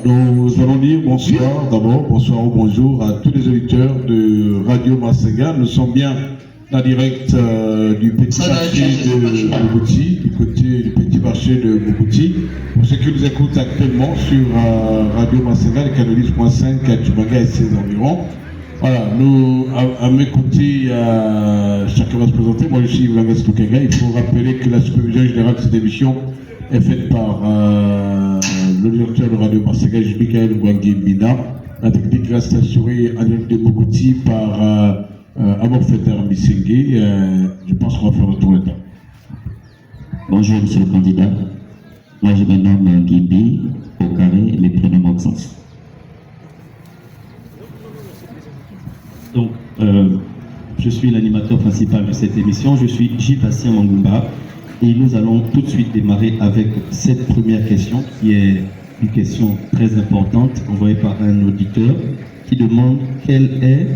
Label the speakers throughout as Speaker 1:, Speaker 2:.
Speaker 1: nous allons dire bonsoir d'abord, bonsoir ou bonjour à tous les auditeurs de Radio Masenga. Nous sommes bien en direct du petit marché de Mopouti, du côté du petit marché de Mopouti. Pour ceux qui nous écoutent actuellement sur Radio Masenga, le canal 10.5 à Tchibanga et ses environs. Voilà, nous, à mes côtés, chacun va se présenter. Moi, je suis Yves Langas Lukenga. Il faut rappeler que la supervision générale de cette émission est faite par le directeur de Radio Masenga, Michael Ngwangi-Mbina. La technique reste assurée en direct de Mopouti par Amor Feter Misengi. Je pense qu'on va faire le tour de table.
Speaker 2: Bonjour, monsieur le candidat. Moi, je me nomme Gimbi, au carré, les prénoms Maxence.
Speaker 3: Donc, je suis l'animateur principal de cette émission. Je suis J-Patien Mangumba. Et nous allons tout de suite démarrer avec cette première question, qui est une question très importante, envoyée par un auditeur, qui demande quelle est...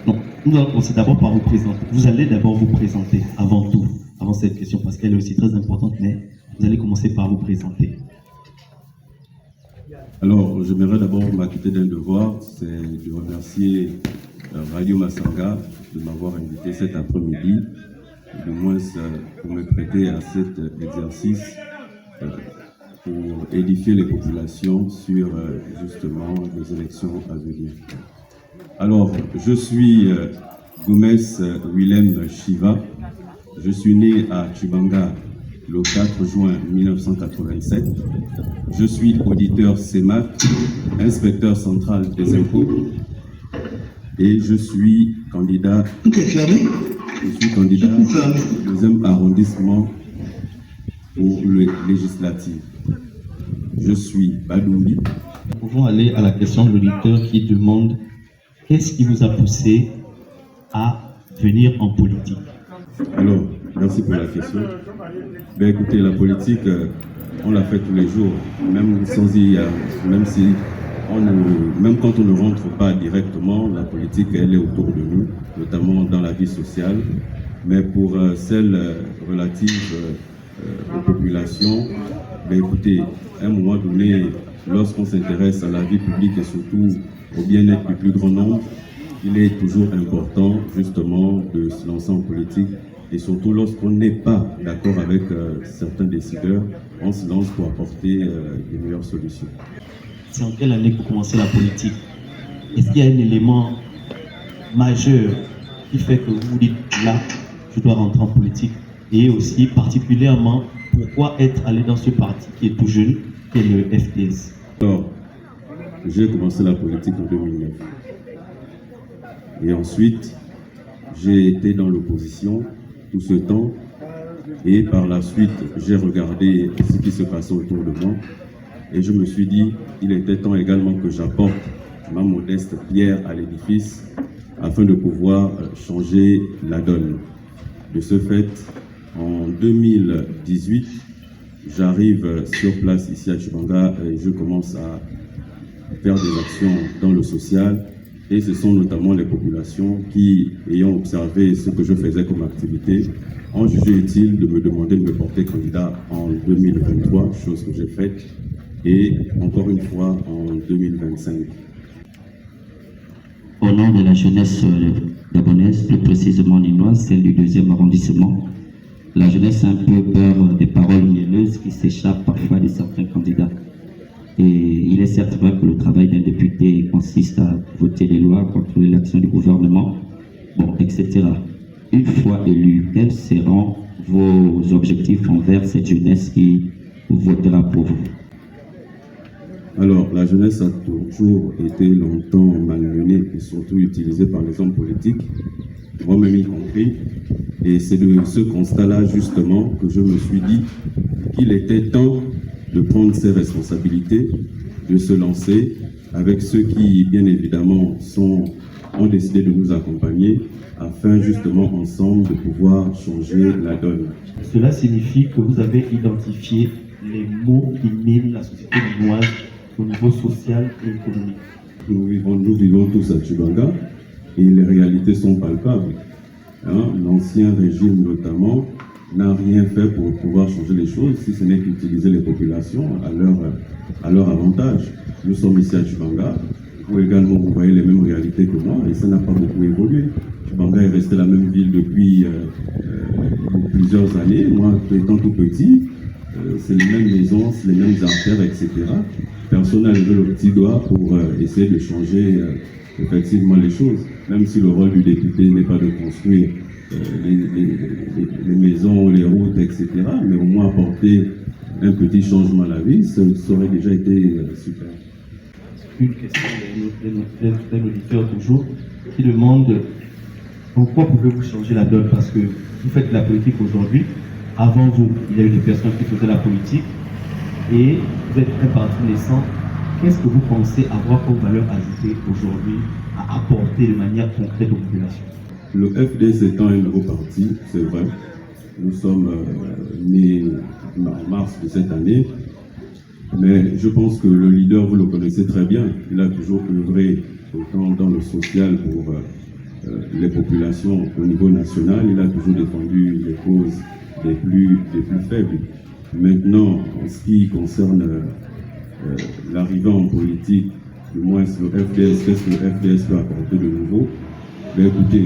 Speaker 3: Non, nous allons commencer d'abord par vous présenter. Vous allez d'abord vous présenter, avant tout, avant cette question, parce qu'elle est aussi très importante, mais vous allez commencer par vous présenter.
Speaker 4: Alors, j'aimerais d'abord m'acquitter d'un devoir, c'est de remercier Radio Masenga de m'avoir invité cet après-midi, du moins pour me prêter à cet exercice pour édifier les populations sur justement les élections à venir. Alors, je suis Gomez Willem Shiva, je suis né à Tchibanga le 4 juin 1987. Je suis auditeur CEMAC, inspecteur central des impôts, et je suis candidat au 2e arrondissement pour le législatif. Je suis Badoumbi.
Speaker 3: Nous pouvons aller à la question de l'auditeur qui demande qu'est-ce qui vous a poussé à venir en politique? Alors,
Speaker 4: merci pour la question. Ben, écoutez, la politique, on la fait tous les jours, même quand on ne rentre pas directement, la politique, elle est autour de nous, notamment dans la vie sociale. Mais pour celle relative aux populations, ben, écoutez, à un moment donné, lorsqu'on s'intéresse à la vie publique et surtout au bien-être du plus grand nombre, il est toujours important justement de se lancer en politique. Et surtout lorsqu'on n'est pas d'accord avec certains décideurs, on se lance pour apporter des meilleures solutions.
Speaker 3: C'est en quelle année que vous commencez la politique? Est-ce qu'il y a un élément majeur qui fait que vous vous dites là, je dois rentrer en politique? Et aussi particulièrement, pourquoi être allé dans ce parti qui est tout jeune, qui est le FDS?
Speaker 4: Alors, j'ai commencé la politique en 2009. Et ensuite, j'ai été dans l'opposition tout ce temps, et par la suite j'ai regardé ce qui se passait autour de moi et je me suis dit il était temps également que j'apporte ma modeste pierre à l'édifice afin de pouvoir changer la donne. De ce fait, en 2018, j'arrive sur place ici à Tchibanga et je commence à faire des actions dans le social. Et ce sont notamment les populations qui, ayant observé ce que je faisais comme activité, ont jugé utile de me demander de me porter candidat en 2023, chose que j'ai faite, et encore une fois en 2025.
Speaker 2: Au nom de la jeunesse gabonaise, plus précisément ninoise, celle du 2e arrondissement, la jeunesse a un peu peur des paroles mielleuses qui s'échappent parfois de certains candidats. Et il est certes vrai que le travail d'un député consiste à voter les lois, contrôler l'action du gouvernement, bon, etc. Une fois élu, quels seront vos objectifs envers cette jeunesse qui votera pour vous?
Speaker 4: Alors, la jeunesse a toujours été longtemps malmenée et surtout utilisée par les hommes politiques, moi-même y compris. Et c'est de ce constat-là, justement, que je me suis dit qu'il était temps de prendre ses responsabilités, de se lancer avec ceux qui, bien évidemment, ont décidé de nous accompagner afin justement ensemble de pouvoir changer la donne.
Speaker 3: Cela signifie que vous avez identifié les maux qui minent la société linoise au niveau social et économique.
Speaker 4: Nous vivons tous à Tchibanga et les réalités sont palpables. L'ancien régime notamment n'a rien fait pour pouvoir changer les choses, si ce n'est qu'utiliser les populations à leur avantage. Nous sommes ici à Tchibanga, vous également vous voyez les mêmes réalités que moi, et ça n'a pas beaucoup évolué. Tchibanga est resté la même ville depuis plusieurs années. Moi, étant tout petit, c'est les mêmes maisons, c'est les mêmes artères, etc. Personne n'a levé le petit doigt pour essayer de changer effectivement les choses, même si le rôle du député n'est pas de construire les maisons, les routes, etc. Mais au moins apporter un petit changement à la vie, ça aurait déjà été super.
Speaker 3: Une question d'un auditeur toujours qui demande pourquoi pouvez-vous changer la donne? Parce que vous faites de la politique aujourd'hui. Avant vous, il y a eu des personnes qui faisaient la politique et vous êtes un parti naissant. Qu'est-ce que vous pensez avoir comme valeur ajoutée aujourd'hui à apporter de manière concrète aux populations?
Speaker 4: Le FDS étant un nouveau parti, c'est vrai. Nous sommes nés en mars de cette année. Mais je pense que le leader, vous le connaissez très bien. Il a toujours œuvré autant dans le social pour les populations au niveau national. Il a toujours défendu les causes les plus faibles. Maintenant, en ce qui concerne l'arrivée en politique, du moins le FDS, qu'est-ce que le FDS peut apporter de nouveau? Ben écoutez,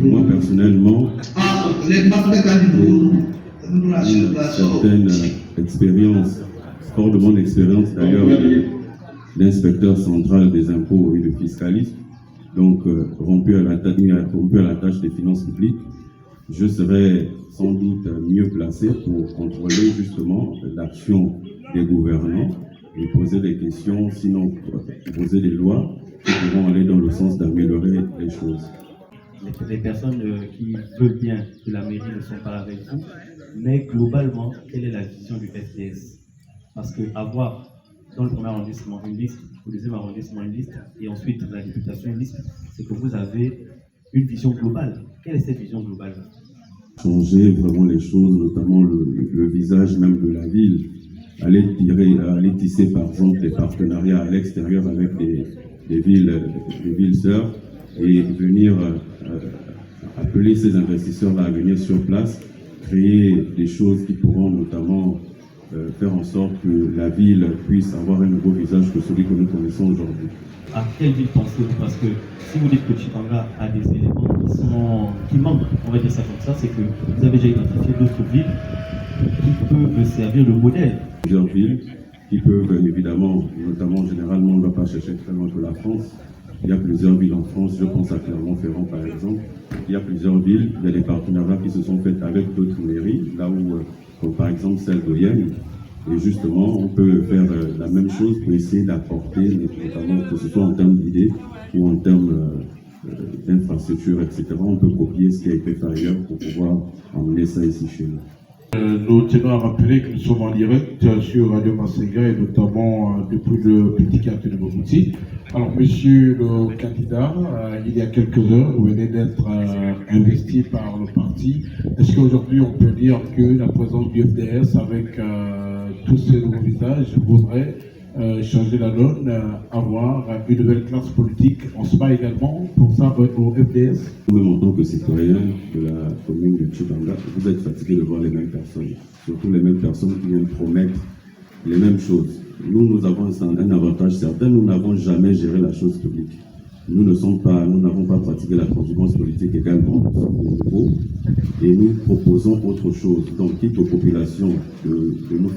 Speaker 4: moi personnellement, une certaine expérience, hors de mon expérience d'ailleurs d'inspecteur central des impôts et de fiscaliste, donc rompu à la tâche des finances publiques, je serais sans doute mieux placé pour contrôler justement l'action des gouvernants et poser des questions, sinon poser des lois qui pourront aller dans le sens d'améliorer les choses.
Speaker 3: Les personnes qui veulent bien que la mairie ne sont pas avec vous, mais globalement, quelle est la vision du FDS? Parce qu'avoir dans le premier arrondissement une liste, au deuxième arrondissement une liste, et ensuite la députation une liste, c'est que vous avez une vision globale. Quelle est cette vision globale?
Speaker 4: Changer vraiment les choses, notamment le visage même de la ville. Aller tisser par exemple des partenariats à l'extérieur avec des villes sœurs et venir appeler ces investisseurs-là à venir sur place, créer des choses qui pourront notamment faire en sorte que la ville puisse avoir un nouveau visage que celui que nous connaissons aujourd'hui.
Speaker 3: À quelle ville pensez-vous? Parce que si vous dites que Tchibanga a des éléments qui manquent, on va dire ça comme ça, c'est que vous avez déjà identifié d'autres villes qui peuvent servir de modèle.
Speaker 4: Plusieurs villes qui peuvent évidemment, notamment généralement, on ne va pas chercher très loin que la France. Il y a plusieurs villes en France, je pense à Clermont-Ferrand par exemple. Il y a plusieurs villes, il y a des partenariats qui se sont faits avec d'autres mairies, là où, comme par exemple celle d'Oyenne. Et justement, on peut faire la même chose pour essayer d'apporter, notamment que ce soit en termes d'idées ou en termes d'infrastructures, etc. On peut copier ce qui a été fait ailleurs pour pouvoir emmener ça ici chez nous.
Speaker 1: Nous tenons à rappeler que nous sommes en direct sur Radio Masenga et notamment depuis le petit quartier de Bobouti. Alors, monsieur le candidat, il y a quelques heures, vous venez d'être investi par le parti. Est-ce qu'aujourd'hui, on peut dire que la présence du FDS avec tous ces nouveaux visages voudrait changer la donne, avoir une nouvelle classe politique? On se bat également pour ça au FDS.
Speaker 4: Vous-même, en tant que citoyen de la commune de Tchibanga, vous êtes fatigué de voir les mêmes personnes, surtout les mêmes personnes qui viennent promettre les mêmes choses. Nous avons un avantage certain, nous n'avons jamais géré la chose publique. Nous n'avons pas pratiqué la transhumance politique également, nous sommes nouveaux et nous proposons autre chose. Donc, quitte aux populations de nous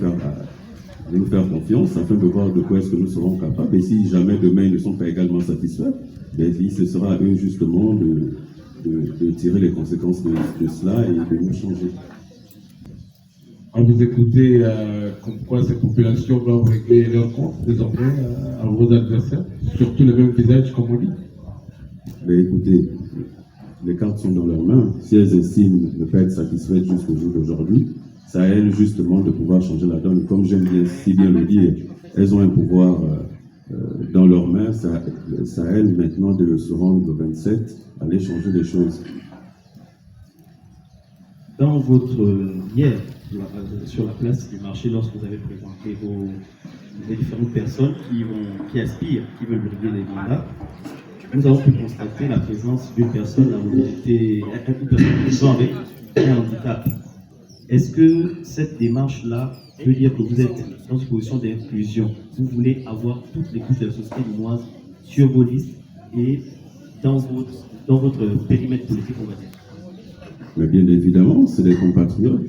Speaker 4: faire confiance afin de voir de quoi est-ce que nous serons capables. Et si jamais demain ils ne sont pas également satisfaits, ce sera à eux justement de tirer les conséquences de cela et de nous changer.
Speaker 1: À vous écouter, comme quoi ces populations doivent régler leurs comptes désormais à vos adversaires, surtout les mêmes visages comme on dit.
Speaker 4: Mais écoutez, les cartes sont dans leurs mains. Si elles estiment ne pas être satisfaites jusqu'au jour d'aujourd'hui, c'est à elles justement de pouvoir changer la donne. Comme j'aime si bien le dire, elles ont un pouvoir dans leurs mains. C'est à elles maintenant de se rendre le 27, aller changer les choses.
Speaker 3: Dans votre hier, sur la place du marché, lorsque vous avez présenté les différentes personnes qui aspirent, qui veulent briguer les mandats, nous avons pu constater la présence d'une personne à mobilité, une personne avec un handicap. Est-ce que cette démarche-là veut dire que vous êtes dans une position d'inclusion? Vous voulez avoir toutes les couches de la société limoise sur vos listes et dans votre périmètre politique, on va dire?
Speaker 4: Mais bien évidemment, c'est des compatriotes.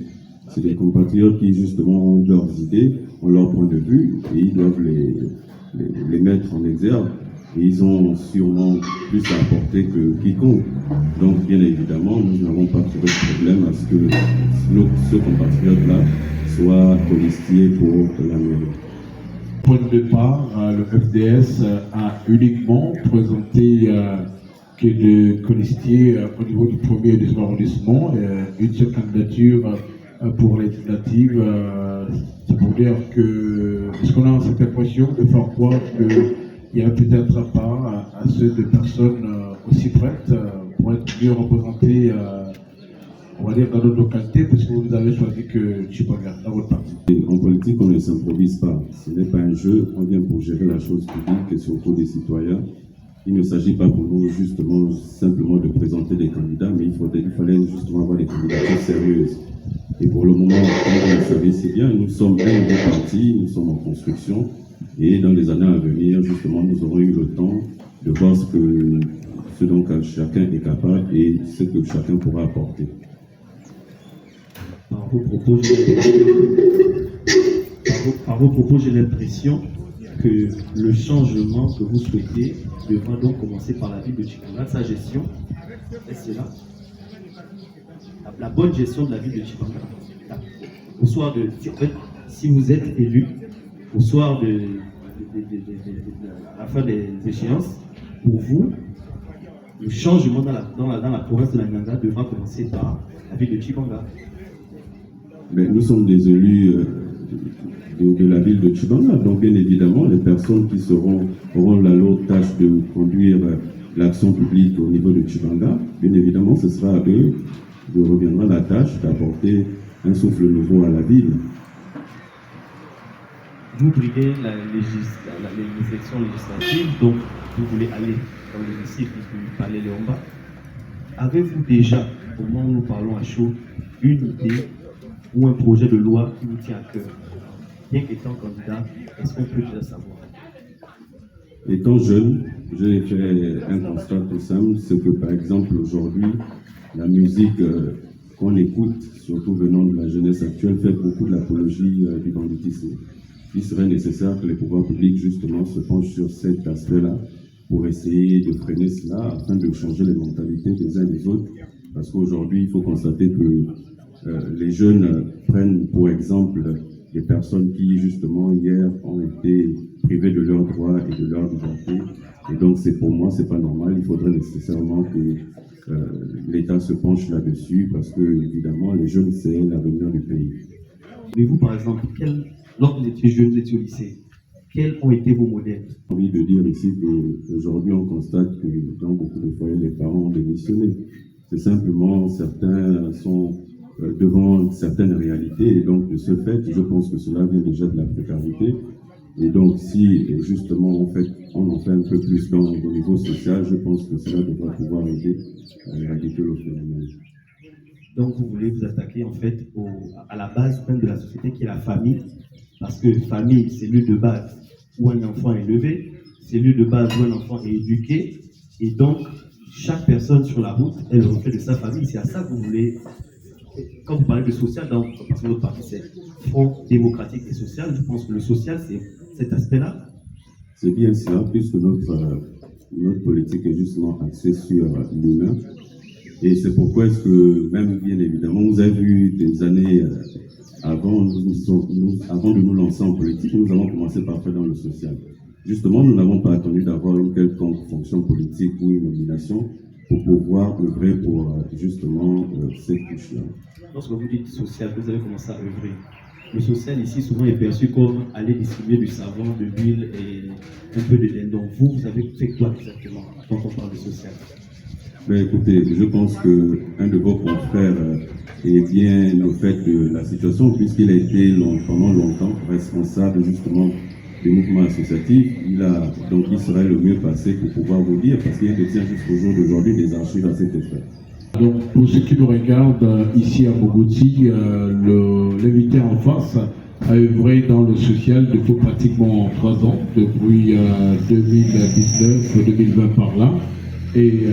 Speaker 4: C'est des compatriotes qui, justement, ont leurs idées, ont leur point de vue, et ils doivent les mettre en exergue. Et ils ont sûrement plus à apporter que quiconque. Donc, bien évidemment, nous n'avons pas trouvé de problème à ce que ce compatriote-là soit colistier pour la mairie.
Speaker 1: Point de départ, le FDS a uniquement présenté que de colistiers au niveau du premier et deuxième arrondissement, une seule candidature pour les législatives. C'est pour dire que, est-ce qu'on a cette impression de faire croire qu'il y a peut-être pas assez de personnes aussi prêtes pour être mieux représentées, on va dire, dans notre localité, parce que vous avez choisi que Tchibanga dans votre parti?
Speaker 4: En politique, on ne s'improvise pas. Ce n'est pas un jeu, on vient pour gérer la chose publique et surtout des citoyens. Il ne s'agit pas pour nous justement simplement de présenter des candidats, mais il fallait justement avoir des candidatures sérieuses. Et pour le moment, comme vous le savez si bien, nous sommes un nouveau parti, nous sommes en construction, et dans les années à venir, justement, nous aurons eu le temps de voir ce dont chacun est capable et ce que chacun pourra apporter.
Speaker 3: Par vos propos, j'ai l'impression que le changement que vous souhaitez devra donc commencer par la ville de Tchibanga, sa gestion. Est-ce là la bonne gestion de la ville de Tchibanga? Au soir de, si vous êtes élu, au soir de la fin des échéances, pour vous, le changement dans la province de la Nyanga devra commencer par la ville de Tchibanga.
Speaker 4: Mais nous sommes des élus de la ville de Tchibanga, donc bien évidemment, les personnes qui auront la lourde tâche de conduire l'action publique au niveau de Tchibanga, bien évidemment, ce sera à eux de reviendra la tâche d'apporter un souffle nouveau à la ville.
Speaker 3: Vous briguez les élections législatives, donc vous voulez aller dans l'hémicycle du Palais Léomba. Avez-vous déjà, au moment où nous parlons à chaud, une idée ou un projet de loi qui vous tient à cœur? Bien qu'étant candidat, est-ce qu'on peut déjà savoir?
Speaker 4: Étant jeune, j'ai fait un constat tout simple, c'est que par exemple aujourd'hui, la musique qu'on écoute, surtout venant de la jeunesse actuelle, fait beaucoup de l'apologie du banditisme. Il serait nécessaire que les pouvoirs publics justement se penchent sur cet aspect-là pour essayer de freiner cela afin de changer les mentalités des uns et des autres. Parce qu'aujourd'hui, il faut constater que les jeunes prennent pour exemple des personnes qui justement hier ont été privées de leurs droits et de leurs libertés. Et donc pour moi, c'est pas normal. Il faudrait nécessairement que l'État se penche là-dessus parce que évidemment, les jeunes, c'est l'avenir du pays.
Speaker 3: Mais vous, par exemple, lorsque vous étiez jeune, vous étiez au lycée, quels ont été vos modèles?
Speaker 4: J'ai envie de dire ici qu'aujourd'hui, on constate que dans beaucoup de foyers, les parents ont démissionné. C'est simplement, certains sont devant certaines réalités et donc de ce fait, je pense que cela vient déjà de la précarité. Et donc, si justement on en fait un peu plus au niveau social, je pense que cela devrait pouvoir aider à éradiquer le phénomène.
Speaker 3: Donc, vous voulez vous attaquer en fait à la base même de la société qui est la famille, parce que famille, c'est lieu de base où un enfant est élevé, c'est lieu de base où un enfant est éduqué, et donc chaque personne sur la route est le reflet de sa famille. C'est à ça que vous voulez. Quand vous parlez de social, parce que notre parti c'est Front démocratique et social, je pense que le social c'est cet aspect-là.
Speaker 4: C'est bien cela, puisque notre politique est justement axée sur l'humain. Et c'est pourquoi est-ce que, même bien évidemment, vous avez vu des années avant de nous lancer en politique, nous avons commencé par faire dans le social. Justement, nous n'avons pas attendu d'avoir une quelconque fonction politique ou une nomination pour pouvoir œuvrer pour justement cette couche-là.
Speaker 3: Lorsque vous dites social, vous avez commencé à œuvrer. Le social ici souvent est perçu comme aller distribuer du savon, de l'huile et un peu de dindon. Vous avez fait quoi exactement quand on parle de social?
Speaker 4: Mais écoutez, je pense qu'un de vos confrères est bien au fait de la situation puisqu'il a été pendant longtemps responsable justement du mouvement associatif. Donc il serait le mieux passé pour pouvoir vous dire parce qu'il détient jusqu'au jour d'aujourd'hui des archives à cet effet.
Speaker 1: Donc, pour ceux qui nous regardent ici à Mogoti, l'invité en face a œuvré dans le social depuis pratiquement 3 ans, depuis 2019-2020 par là. Et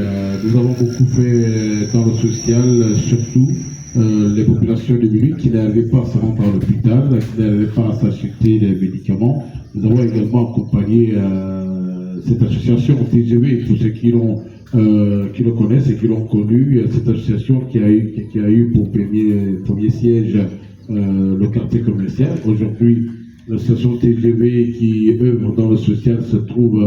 Speaker 1: nous avons beaucoup fait dans le social, surtout les populations de Munich qui n'arrivaient pas à se rendre à l'hôpital, qui n'arrivaient pas à s'acheter des médicaments. Nous avons également accompagné cette association TGV, tous ceux qui le connaissent et qui l'ont connu, cette association qui a eu pour premier siège le quartier commercial. Aujourd'hui, l'association TGV qui œuvre dans le social se trouve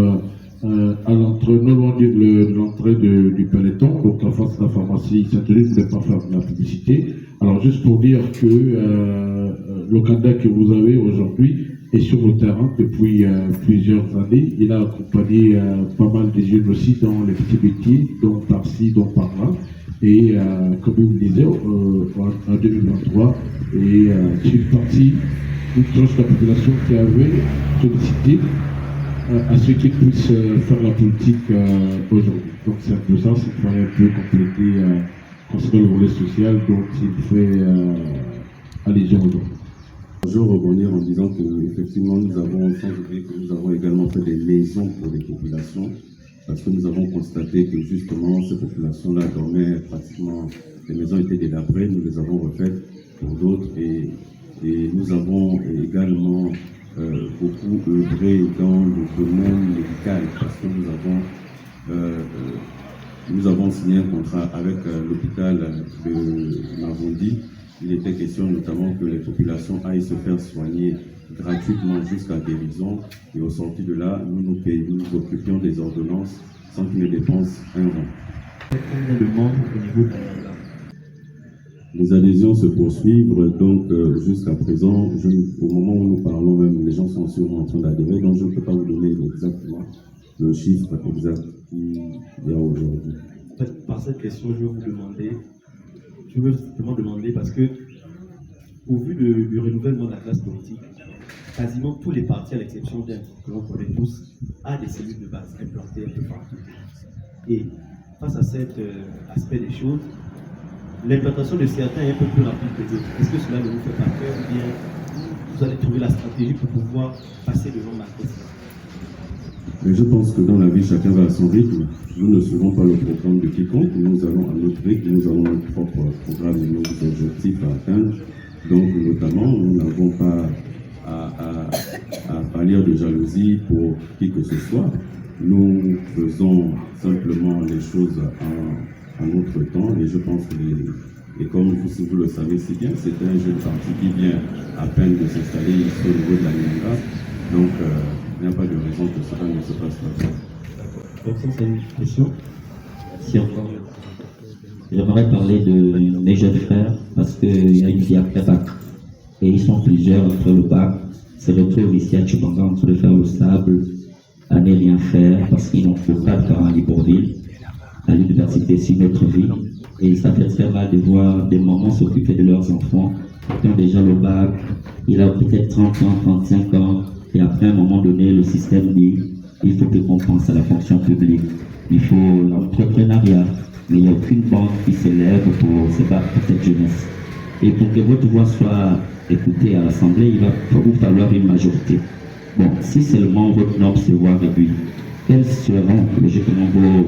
Speaker 1: à l'entrée, non loin de l'entrée du Peloton, donc en face de la pharmacie Saint-Denis. Je ne vais pas faire de la publicité. Alors juste pour dire que le candidat que vous avez aujourd'hui est sur le terrain depuis plusieurs années. Il a accompagné pas mal de jeunes aussi dans les petits métiers, donc par-ci, donc par-là. Et comme je vous le disais, en 2023, et c'est une partie, une tranche de la population qui avait sollicité à ce qu'ils puissent faire la politique aujourd'hui. Donc c'est un peu ça, c'est qu'il fallait un peu compléter concernant le volet social dont il fait allusion aujourd'hui.
Speaker 4: Je veux rebondir en disant qu'effectivement, nous avons, sans oublier que nous avons également fait des maisons pour les populations, parce que nous avons constaté que justement, ces populations-là dormaient pratiquement, les maisons étaient délabrées, nous les avons refaites pour d'autres, et nous avons également beaucoup œuvré dans le domaine médical, parce que nous avons signé un contrat avec l'hôpital de Marondi. Il était question notamment que les populations aillent se faire soigner gratuitement jusqu'à guérison, et au sorti de là, nous occupions des ordonnances sans qu'ils ne dépensent un rond.
Speaker 3: Le monde au niveau de la...
Speaker 4: Les adhésions se poursuivent, donc jusqu'à présent, au moment où nous parlons même, les gens sont sûrement en train d'adhérer, donc je ne peux pas vous donner exactement le chiffre exact qu'il y a aujourd'hui.
Speaker 3: En fait, par cette question, je veux simplement demander parce que, au vu du renouvellement de la classe politique, quasiment tous les partis, à l'exception d'un que l'on connaît tous, a des cellules de base implantées un peu partout. Et face à cet aspect des choses, l'implantation de certains est un peu plus rapide que d'autres. Est-ce que cela ne vous fait pas peur ou bien vous allez trouver la stratégie pour pouvoir passer devant ma question?
Speaker 4: Mais je pense que dans la vie, chacun va à son rythme. Nous ne suivons pas le programme de quiconque. Nous allons à notre rythme, nous avons notre propre programme et nos objectifs à atteindre. Donc, notamment, nous n'avons pas à pâlir de jalousie pour qui que ce soit. Nous faisons simplement les choses à notre temps, et je pense que, et comme vous le savez si bien, c'est un jeune parti qui vient à peine de s'installer ici au niveau de la Nianga. Donc, il n'y a pas de raison que cela ne se passe pas.
Speaker 3: Donc ça, c'est une question.
Speaker 2: Si encore. J'aimerais parler de mes jeunes frères parce qu'il y a une vie après bac. Et ils sont plusieurs après le bac, se retrouvent ici à Tchibanga en train de faire le sable, à ne rien faire parce qu'ils n'ont aucun parent à Libreville. À l'université, c'est une autre vie. Et ça fait très mal de voir des mamans s'occuper de leurs enfants qui ont déjà le bac. Il a peut-être 30 ans, 35 ans. Et après, à un moment donné, le système dit il faut qu'on pense à la fonction publique. Il faut l'entrepreneuriat. Mais il n'y a aucune banque qui s'élève pour se battre pour cette jeunesse. Et pour que votre voix soit écoutée à l'Assemblée, il va vous falloir une majorité. Bon, si seulement votre nombre se voit réduit, quels seront logiquement vos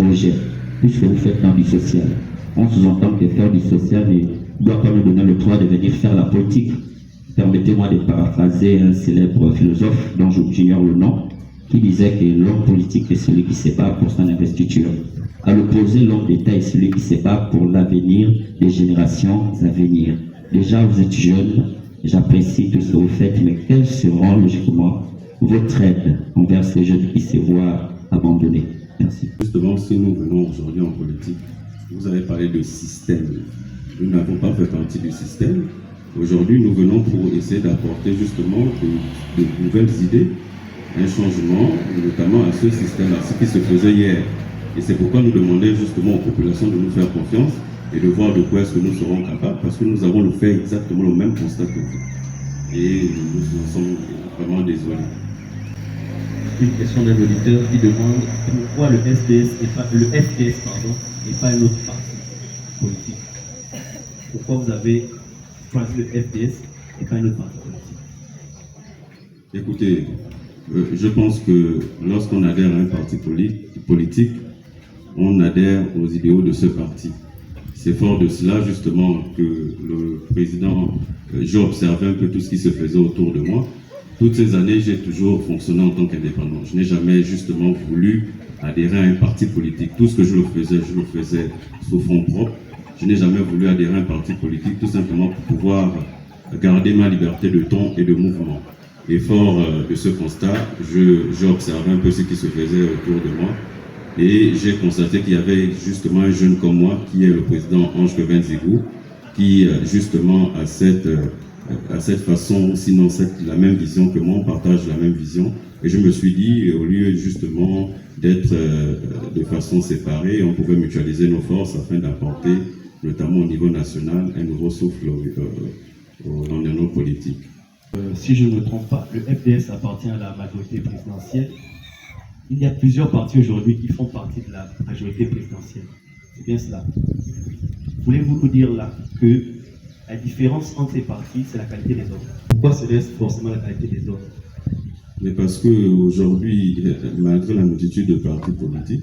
Speaker 2: projets, puisque vous faites dans du social? On sous-entend que faire du social ne doit pas nous donner le droit de venir faire la politique. Permettez-moi de paraphraser un célèbre philosophe dont j'ignore le nom, qui disait que l'homme politique est celui qui se bat pour son investiture. À l'opposé, l'homme d'État est celui qui se bat pour l'avenir des générations à venir. Déjà, vous êtes jeune, j'apprécie tout ce que vous faites, mais quelles seront logiquement votre aide envers ces jeunes qui se voient abandonnés? Merci.
Speaker 4: Justement, si nous venons aujourd'hui en politique, vous avez parlé de système. Nous n'avons pas fait partie du système. Aujourd'hui, nous venons pour essayer d'apporter justement de nouvelles idées, un changement, notamment à ce système-là, ce qui se faisait hier. Et c'est pourquoi nous demandons justement aux populations de nous faire confiance et de voir de quoi est-ce que nous serons capables, parce que nous avons fait exactement le même constat que vous. Et nous en sommes vraiment désolés.
Speaker 3: Une question d'un auditeur qui demande pourquoi le FDS et pas un autre parti. politique. Pourquoi vous avez choisi le FDS et pas une autre parti politique?
Speaker 4: Écoutez, je pense que lorsqu'on adhère à un parti politique, on adhère aux idéaux de ce parti. C'est fort de cela justement que le président, j'ai observé un peu tout ce qui se faisait autour de moi. Toutes ces années, j'ai toujours fonctionné en tant qu'indépendant. Je n'ai jamais justement voulu adhérer à un parti politique. Tout ce que je le faisais sous fonds propres. Je n'ai jamais voulu adhérer à un parti politique tout simplement pour pouvoir garder ma liberté de ton et de mouvement. Et fort de ce constat, j'ai observé un peu ce qui se faisait autour de moi. Et j'ai constaté qu'il y avait justement un jeune comme moi, qui est le président Ange Kevin Zigou, qui justement a cette façon, sinon la même vision que moi, on partage la même vision. Et je me suis dit, au lieu justement d'être de façon séparée, on pouvait mutualiser nos forces afin d'apporter, notamment au niveau national, un nouveau souffle dans nos politiques.
Speaker 3: Si je ne me trompe pas, le FDS appartient à la majorité présidentielle. Il y a plusieurs partis aujourd'hui qui font partie de la majorité présidentielle. C'est bien cela. Voulez-vous nous dire là que la différence entre ces partis, c'est la qualité des autres? Pourquoi serait-ce forcément la qualité des autres?
Speaker 4: Mais parce qu'aujourd'hui, malgré la multitude de partis politiques,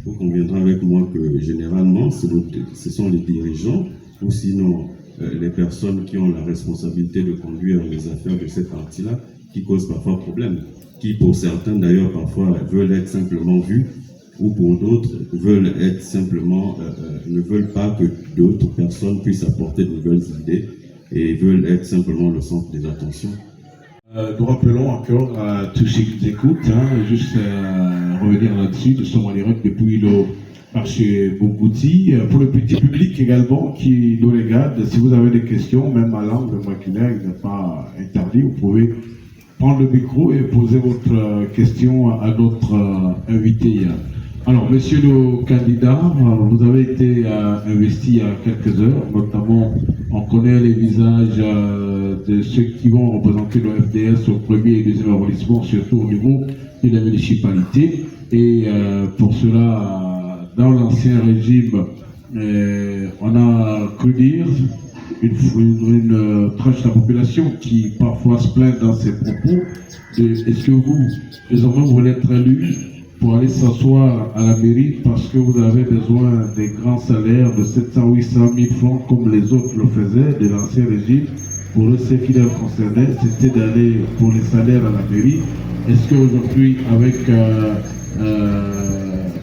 Speaker 4: vous conviendrez avec moi que généralement, ce sont les dirigeants ou sinon les personnes qui ont la responsabilité de conduire les affaires de ces partis-là qui causent parfois problème. Qui pour certains d'ailleurs parfois veulent être simplement vus, ou pour d'autres veulent être simplement, ne veulent pas que d'autres personnes puissent apporter de nouvelles idées et veulent être simplement le centre des attentions.
Speaker 1: Nous rappelons encore à tous ceux qui nous écoutent, juste revenir là-dessus, nous sommes en direct depuis le marché Bougouti. Pour le petit public également qui nous regarde, si vous avez des questions, même à langue maculaire, il n'est pas interdit, vous pouvez prendre le micro et poser votre question à notre invité. Alors, monsieur le candidat, vous avez été investi il y a quelques heures, notamment on connaît les visages de ceux qui vont représenter le FDS au premier et deuxième arrondissement, surtout au niveau de la municipalité. Et pour cela, dans l'ancien régime, on a cru dire une tranche de la population qui parfois se plaint dans ses propos. Est-ce que vous, désormais, vous voulez être élu pour aller s'asseoir à la mairie parce que vous avez besoin des grands salaires de 700 800 000 francs comme les autres le faisaient de l'ancien régime? Pour eux, ce qui les concernait, c'était d'aller pour les salaires à la mairie. Est-ce qu'aujourd'hui, avec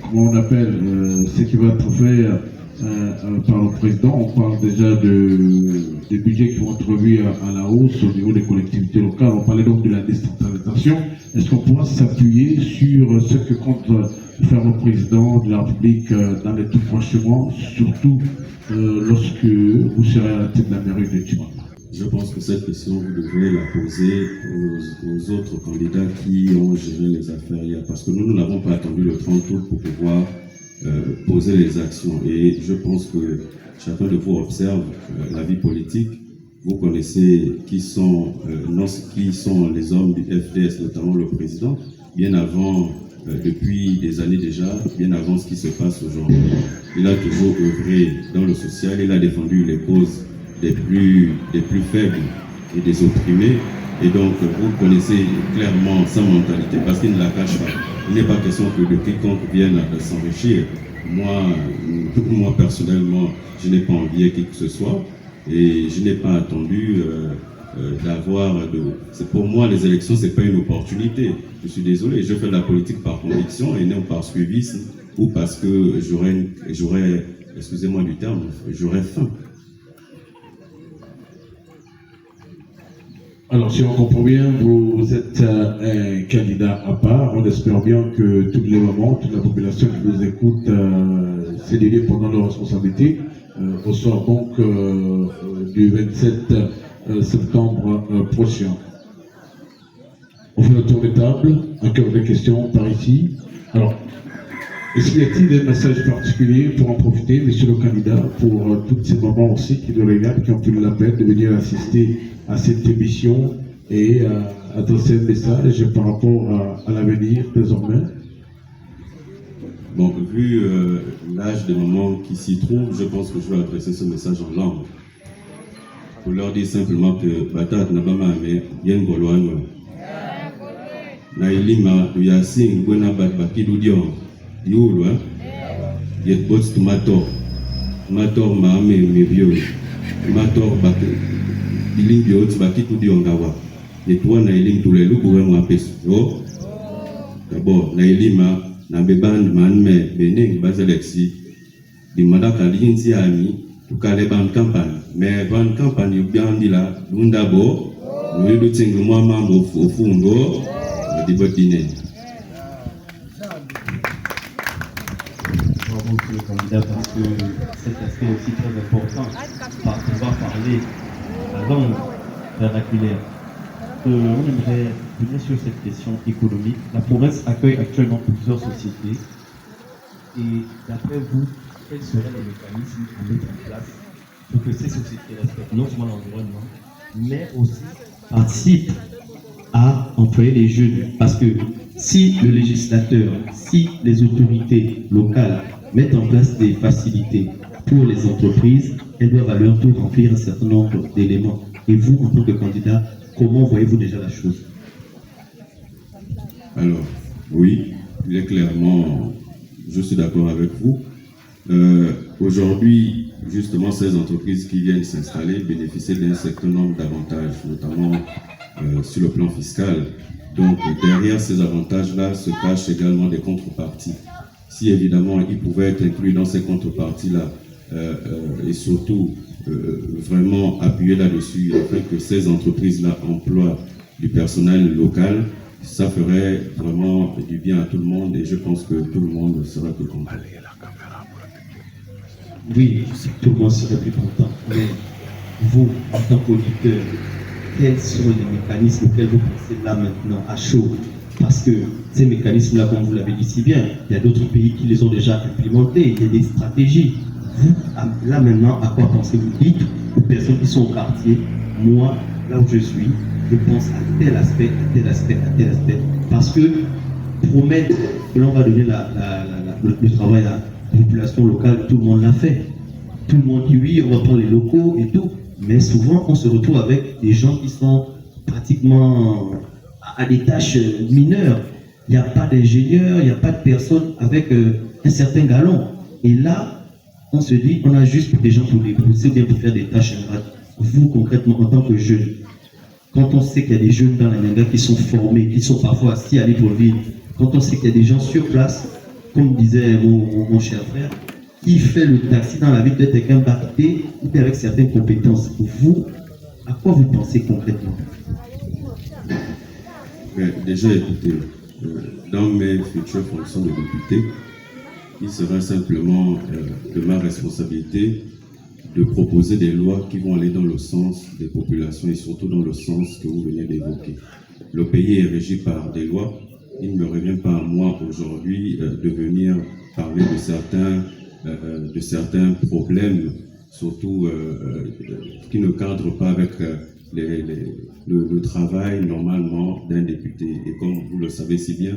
Speaker 1: comment on appelle ce qui va être fait par le président, on parle déjà des budgets qui vont être revus à la hausse au niveau des collectivités locales. On parlait donc de la décentralisation. Est-ce qu'on pourra s'appuyer sur ce que compte faire le président de la République dans les tout prochains mois, surtout lorsque vous serez à la tête de la mairie de Timon?
Speaker 4: Je pense que cette question, vous devrez la poser aux autres candidats qui ont géré les affaires hier, parce que nous n'avons pas attendu le 30 août pour pouvoir poser les actions. Et je pense que chacun de vous observe la vie politique. Vous connaissez qui sont les hommes du FDS, notamment le président, bien avant, depuis des années déjà, bien avant ce qui se passe aujourd'hui. Il a toujours œuvré dans le social, il a défendu les causes des plus faibles et des opprimés. Et donc, vous connaissez clairement sa mentalité, parce qu'il ne la cache pas. Il n'est pas question que de quiconque vienne s'enrichir. Moi, personnellement, je n'ai pas envié qui que ce soit. Et je n'ai pas attendu pour moi, les élections, c'est pas une opportunité. Je suis désolé, je fais de la politique par conviction et non par suivisme ou parce que j'aurais, excusez-moi du terme, j'aurais faim.
Speaker 1: Alors, si on comprend bien, vous êtes un candidat à part. On espère bien que toutes les mamans, toute la population qui nous écoute, s'est dédiée pendant leur responsabilité. Au soir donc du 27 septembre prochain. On fait le tour de table, encore des questions par ici. Alors, est-ce qu'il y a-t-il des messages particuliers pour en profiter, monsieur le candidat, pour toutes ces mamans aussi qui nous regardent, qui ont pris la peine de venir assister à cette émission et adresser un message par rapport à l'avenir désormais?
Speaker 4: Bon, vu l'âge des mamans qui s'y trouvent, je pense que je vais adresser ce message en langue. Pour leur dire simplement que Batat Nabama mais Yen Goloano. Nailima du Yasin Gwena Batbaki du Dion. Diulwa. Yet bots tomato. Tomato Mahame Mebio. Tomato Baki. Diling Biot Baki tu Diongawa. Et toi Nailim tous les loups pour un peso. D'abord, Nailima. Na beban manme bening baselexi di madaka linzi ami tukale ban campagne mais ban campagne byandi la ndabo no do tsingu mwa mambo ofundo di botine.
Speaker 3: Bravo monsieur le candidat parce que cet aspect aussi très important par pouvoir parler la langue vernaculaire. On aimerait venir sur cette question économique. La province accueille actuellement plusieurs sociétés. Et d'après vous, quels seraient les mécanismes à mettre en place pour que ces sociétés respectent non seulement l'environnement, mais aussi participent à employer les jeunes? Parce que si le législateur, si les autorités locales mettent en place des facilités pour les entreprises, elles doivent à leur tour remplir un certain nombre d'éléments. Et vous, en tant que candidat, comment voyez-vous déjà la chose?
Speaker 4: Alors, oui, il est clairement, je suis d'accord avec vous. Aujourd'hui, justement, ces entreprises qui viennent s'installer bénéficient d'un certain nombre d'avantages, notamment sur le plan fiscal. Donc, derrière ces avantages-là se cachent également des contreparties. Si évidemment, ils pouvaient être inclus dans ces contreparties-là, et surtout vraiment appuyer là-dessus afin que ces entreprises-là emploient du personnel local, ça ferait vraiment du bien à tout le monde et je pense que tout le monde sera plus content.
Speaker 3: Oui, tout le monde serait plus content. Mais vous, en tant qu'auditeur, quels sont les mécanismes auxquels vous pensez là maintenant à chaud? Parce que ces mécanismes-là, comme vous l'avez dit si bien, il y a d'autres pays qui les ont déjà implémentés, il y a des stratégies. Vous, là maintenant, à quoi pensez-vous? Dites aux personnes qui sont au quartier, moi, là où je suis, je pense à tel aspect, à tel aspect, à tel aspect. Parce que promettre que l'on va donner le travail à la population locale, tout le monde l'a fait. Tout le monde dit oui, on va prendre les locaux et tout. Mais souvent, on se retrouve avec des gens qui sont pratiquement à des tâches mineures. Il n'y a pas d'ingénieur, il n'y a pas de personne avec un certain galon. Et là, on se dit, on a juste des gens pour les pousser, bien pour faire des tâches ingrates. Vous, concrètement, en tant que jeune, quand on sait qu'il y a des jeunes dans la Nyanga qui sont formés, qui sont parfois assis à Libreville, quand on sait qu'il y a des gens sur place, comme disait mon cher frère, qui fait le taxi dans la ville d'être quelqu'un bapté ou bien avec certaines compétences. Vous, à quoi vous pensez concrètement?
Speaker 4: Mais déjà, écoutez, dans mes futures fonctions de député, il sera simplement de ma responsabilité de proposer des lois qui vont aller dans le sens des populations et surtout dans le sens que vous venez d'évoquer. Le pays est régi par des lois. Il ne me revient pas à moi aujourd'hui de venir parler de certains problèmes, surtout qui ne cadrent pas avec le travail normalement d'un député. Et comme vous le savez si bien,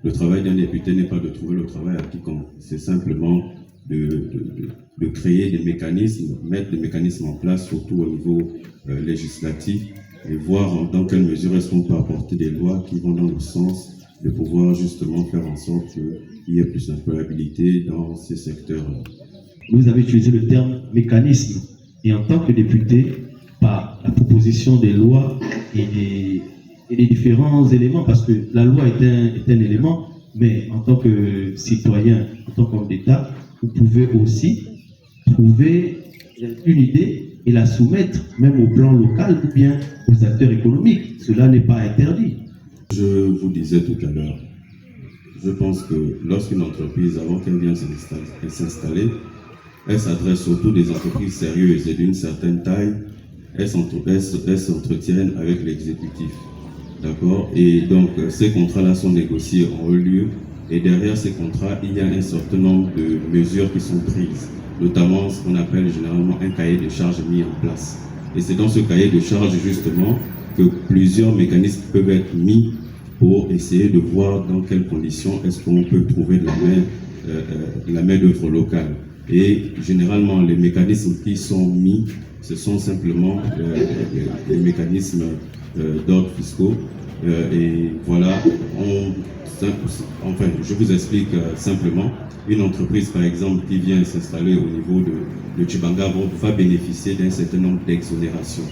Speaker 4: le travail d'un député n'est pas de trouver le travail à quiconque. C'est simplement de créer des mécanismes, mettre des mécanismes en place, surtout au niveau législatif, et voir dans quelle mesure est-ce qu'on peut apporter des lois qui vont dans le sens de pouvoir justement faire en sorte qu'il y ait plus d'employabilité dans ces secteurs-là.
Speaker 3: Vous avez utilisé le terme mécanisme, et en tant que député, par la proposition des lois et des différents éléments, parce que la loi est un élément, mais en tant que citoyen, en tant qu'homme d'État, vous pouvez aussi trouver une idée et la soumettre même au plan local ou bien aux acteurs économiques. Cela n'est pas interdit.
Speaker 4: Je vous disais tout à l'heure, je pense que lorsqu'une entreprise, avant qu'elle vienne s'installer, elle s'adresse surtout à des entreprises sérieuses et d'une certaine taille, elle s'entretiennent avec l'exécutif. D'accord? Et donc, ces contrats-là sont négociés en haut lieu. Et derrière ces contrats, il y a un certain nombre de mesures qui sont prises. Notamment ce qu'on appelle généralement un cahier de charges mis en place. Et c'est dans ce cahier de charges, justement, que plusieurs mécanismes peuvent être mis pour essayer de voir dans quelles conditions est-ce qu'on peut trouver de la main la main-d'œuvre locale. Et généralement, les mécanismes qui sont mis, ce sont simplement les mécanismes d'ordre fiscaux. Et voilà, enfin, je vous explique simplement. Une entreprise, par exemple, qui vient s'installer au niveau de Tchibanga va bénéficier d'un certain nombre d'exonérations.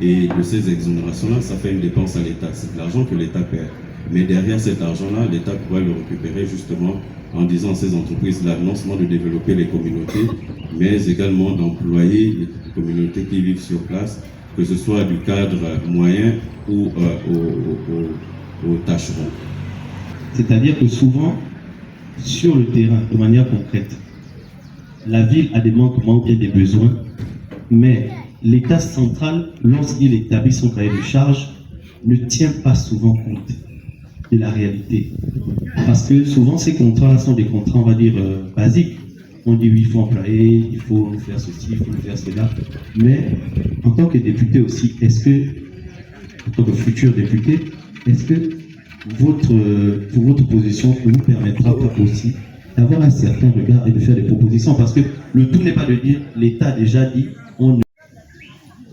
Speaker 4: Et de ces exonérations-là, ça fait une dépense à l'État. C'est de l'argent que l'État perd. Mais derrière cet argent-là, l'État pourra le récupérer justement en disant à ces entreprises-là, non seulement de développer les communautés, mais également d'employer les communautés qui vivent sur place, que ce soit du cadre moyen ou au tâcheron.
Speaker 3: C'est-à-dire que souvent, sur le terrain, de manière concrète, la ville a des manquements et des besoins, mais l'État central, lorsqu'il établit son cahier de charge, ne tient pas souvent compte de la réalité. Parce que souvent, ces contrats sont des contrats, on va dire, basiques. On dit oui, il faut employer, il faut nous faire ceci, il faut nous faire cela. Mais en tant que député aussi, est-ce que, en tant que futur député, est-ce que votre position vous permettra pas aussi d'avoir un certain regard et de faire des propositions? Parce que le tout n'est pas de dire l'État a déjà dit, on ne...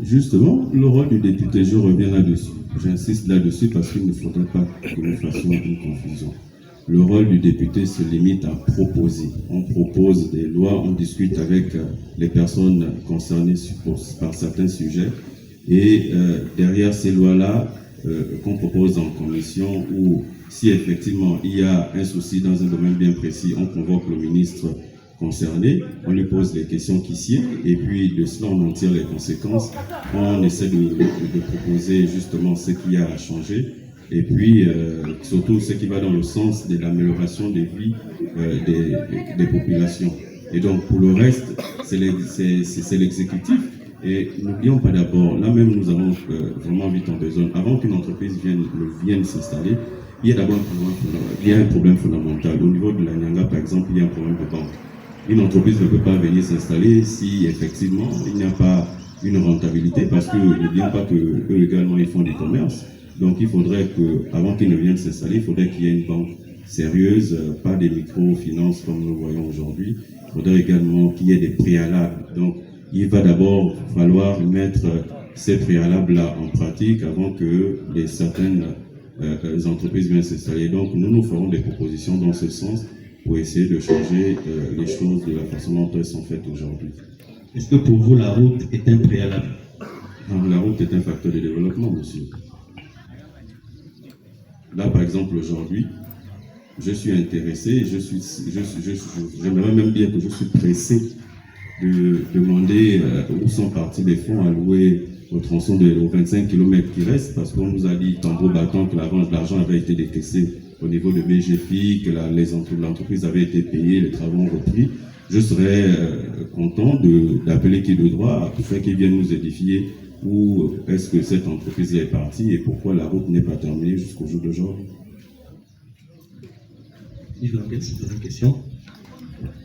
Speaker 4: Justement, le rôle du député, je reviens là-dessus. J'insiste là-dessus parce qu'il ne faudrait pas que nous fassions une confusion. Le rôle du député se limite à proposer. On propose des lois, on discute avec les personnes concernées par certains sujets. Et derrière ces lois-là, qu'on propose en commission, ou si effectivement il y a un souci dans un domaine bien précis, on convoque le ministre concerné, on lui pose les questions qui sied, et puis de cela on en tire les conséquences. On essaie de proposer justement ce qui a changé, et puis surtout ce qui va dans le sens de l'amélioration des vies des populations. Et donc pour le reste, c'est l'exécutif. Et n'oublions pas d'abord, là même nous avons vraiment vite en besoin, avant qu'une entreprise vienne s'installer, il y a d'abord un problème fondamental. Au niveau de la Nyanga, par exemple, il y a un problème de banque. Une entreprise ne peut pas venir s'installer si effectivement il n'y a pas une rentabilité, parce que n'oublions pas qu'eux également ils font du commerce. Donc il faudrait que, avant qu'ils ne viennent s'installer, il faudrait qu'il y ait une banque sérieuse, pas des microfinances comme nous voyons aujourd'hui. Il faudrait également qu'il y ait des préalables. Donc il va d'abord falloir mettre ces préalables-là en pratique avant que certaines entreprises viennent s'installer. Donc nous ferons des propositions dans ce sens pour essayer de changer les choses de la façon dont elles sont faites aujourd'hui.
Speaker 3: Est-ce que pour vous la route est un préalable?
Speaker 4: La route est un facteur de développement, monsieur. Là, par exemple, aujourd'hui, je suis intéressé, j'aimerais même dire que je suis pressé de demander où sont partis les fonds alloués au tronçon aux 25 km qui restent, parce qu'on nous a dit tambour battant que l'argent avait été décaissé au niveau de BGFI, que l'entreprise avait été payée, les travaux ont repris. Je serais content d'appeler qui de droit afin qu'ils viennent nous édifier où est-ce que cette entreprise est partie et pourquoi la route n'est pas terminée jusqu'au jour d'aujourd'hui.
Speaker 3: Il y a une question.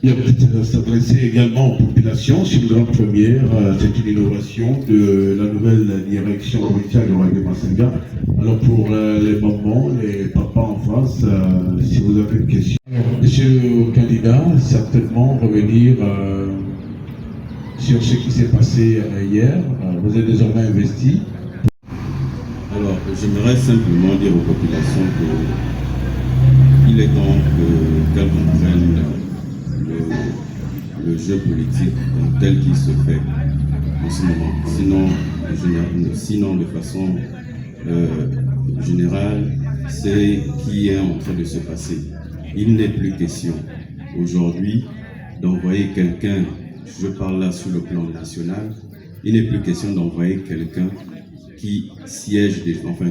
Speaker 1: Il y a peut-être s'adresser également aux populations. C'est une grande première, c'est une innovation de la nouvelle direction provinciale de Radio Massenga. Alors pour les mamans, les papas en face, si vous avez une question. Monsieur le candidat, certainement revenir sur ce qui s'est passé hier. Vous êtes désormais investi.
Speaker 4: Alors, j'aimerais simplement dire aux populations qu'il est temps qu'elles comprennent le jeu politique tel qu'il se fait en ce moment. Sinon de façon générale, c'est qui est en train de se passer. Il n'est plus question aujourd'hui d'envoyer quelqu'un, je parle là sur le plan national, il n'est plus question d'envoyer quelqu'un qui siège,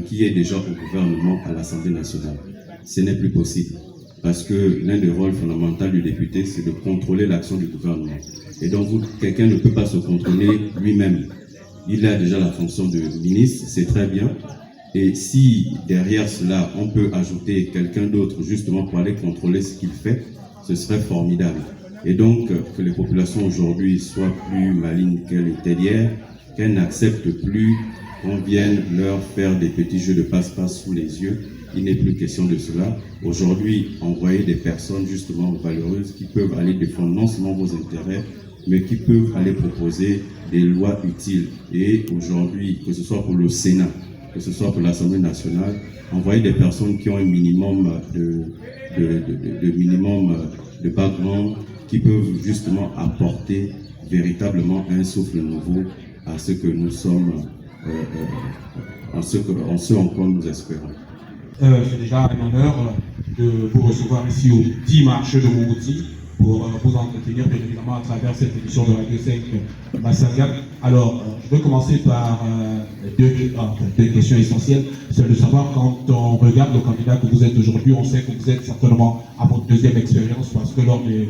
Speaker 4: qui est déjà au gouvernement à l'Assemblée nationale. Ce n'est plus possible. Parce que l'un des rôles fondamentaux du député, c'est de contrôler l'action du gouvernement. Et donc, quelqu'un ne peut pas se contrôler lui-même. Il a déjà la fonction de ministre, c'est très bien. Et si derrière cela, on peut ajouter quelqu'un d'autre justement pour aller contrôler ce qu'il fait, ce serait formidable. Et donc, que les populations aujourd'hui soient plus malignes qu'elles étaient hier, qu'elles n'acceptent plus qu'on vienne leur faire des petits jeux de passe-passe sous les yeux, il n'est plus question de cela. Aujourd'hui, envoyer des personnes justement valeureuses qui peuvent aller défendre non seulement vos intérêts, mais qui peuvent aller proposer des lois utiles. Et aujourd'hui, que ce soit pour le Sénat, que ce soit pour l'Assemblée nationale, envoyer des personnes qui ont un minimum de background, qui peuvent justement apporter véritablement un souffle nouveau à ce que nous sommes, en ce en quoi nous espérons.
Speaker 5: C'est déjà un honneur de vous recevoir ici au 10 marché de Mongouti pour vous entretenir bien évidemment à travers cette émission de Radio 5 Massaga. Alors, je vais commencer par deux questions essentielles. C'est de savoir, quand on regarde le candidat que vous êtes aujourd'hui, on sait que vous êtes certainement à votre deuxième expérience parce que lors des